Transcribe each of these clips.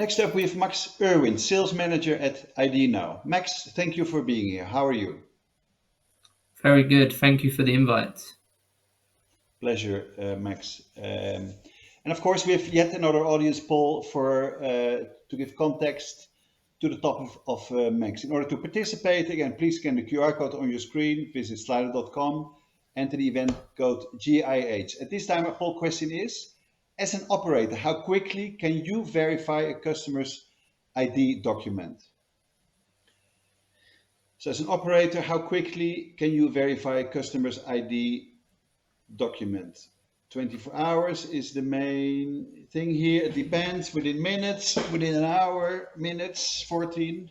Next up, we have Max Irwin, Sales Manager at IDNow. Max, thank you for being here. How are you? Very good. Thank you for the invite. Pleasure, Max. And of course, we have yet another audience poll to give context to the topic of Max. In order to participate, again, please scan the QR code on your screen, visit slido.com, enter the event code GIH. At this time, our poll question is, as an operator, how quickly can you verify a customer's ID document? So as an operator, how quickly can you verify a customer's ID document? 24 hours is the main thing here. It depends, within minutes, within an hour, minutes, 14.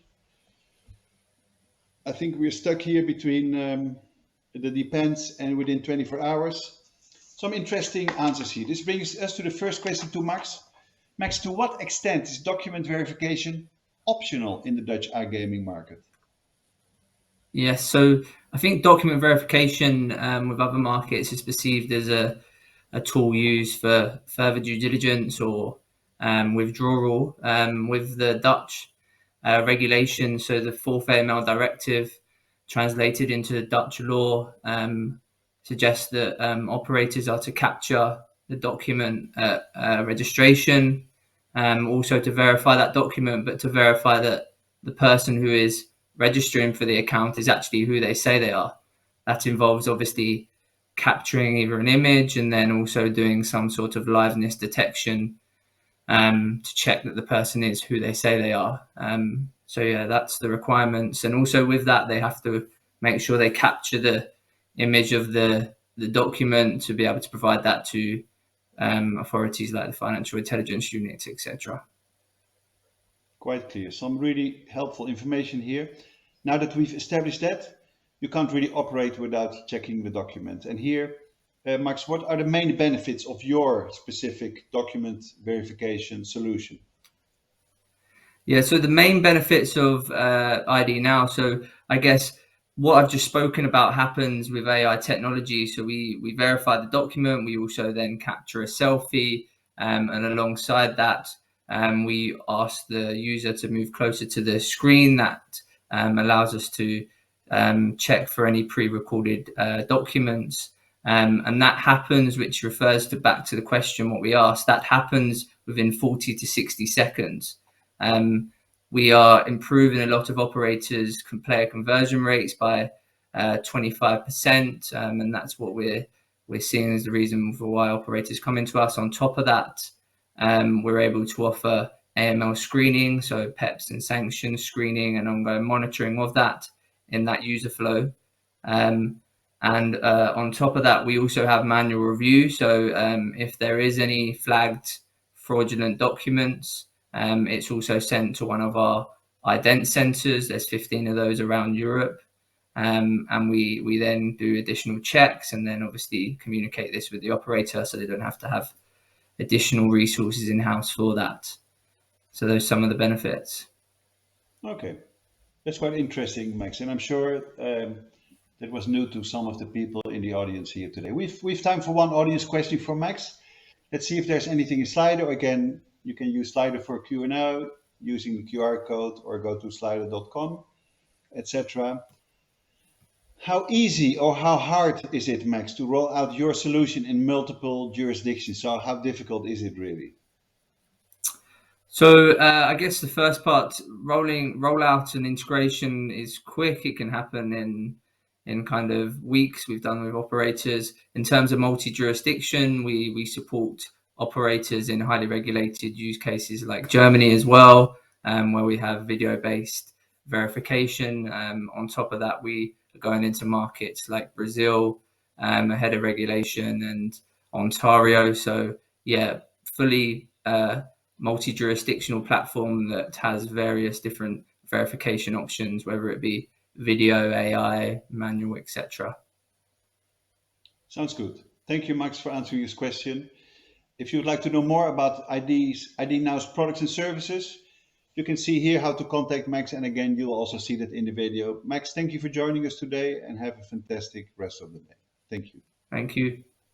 I think we're stuck here between the depends and within 24 hours. Some interesting answers here. This brings us to the first question to Max. Max, to what extent is document verification optional in the Dutch iGaming market? Yes, so I think document verification with other markets is perceived as a tool used for further due diligence or withdrawal. With the Dutch regulation, so the fourth AML directive translated into Dutch law suggests that operators are to capture the document at registration, also to verify that document, but to verify that the person who is registering for the account is actually who they say they are. That involves obviously capturing either an image and then also doing some sort of liveness detection to check that the person is who they say they are. So yeah, that's the requirements. And also with that, they have to make sure they capture the image of the document to be able to provide that to authorities like the financial intelligence units, etc. Quite clear. Some really helpful information here. Now that we've established that, you can't really operate without checking the document. And here, Max, what are the main benefits of your specific document verification solution? Yeah, so the main benefits of IDNow, so I guess what I've just spoken about happens with AI technology. So we verify the document, we also then capture a selfie, and alongside that, we ask the user to move closer to the screen. That allows us to check for any pre-recorded documents. And that happens, which refers back to the question what we asked, that happens within 40 to 60 seconds. We are improving a lot of operators' player conversion rates by 25%, and that's what we're seeing as the reason for why operators come into us. On top of that, we're able to offer AML screening, so PEPs and sanctions screening and ongoing monitoring of that in that user flow. And on top of that, we also have manual review. So if there is any flagged fraudulent documents, it's also sent to one of our ident centers. There's 15 of those around Europe. And we then do additional checks and then obviously communicate this with the operator so they don't have to have additional resources in-house for that. So those are some of the benefits. Okay, that's quite interesting, Max. And I'm sure that was new to some of the people in the audience here today. We've time for one audience question for Max. Let's see if there's anything in Slido. Again, you can use Slido for Q&A using the QR code or go to slido.com, etc. How easy or how hard is it, Max, to roll out your solution in multiple jurisdictions? So how difficult is it really? So I guess the first part, rollout and integration is quick. It can happen in kind of weeks. We've done with operators. In terms of multi-jurisdiction, we support operators in highly regulated use cases like Germany as well, where we have video-based verification. On top of that, we are going into markets like Brazil ahead of regulation and Ontario. So yeah, fully multi-jurisdictional platform that has various different verification options, whether it be video, AI, manual, etc. Sounds good. Thank you, Max, for answering this question. If you would like to know more about IDNow's products and services, you can see here how to contact Max. And again, you'll also see that in the video. Max, thank you for joining us today and have a fantastic rest of the day. Thank you. Thank you.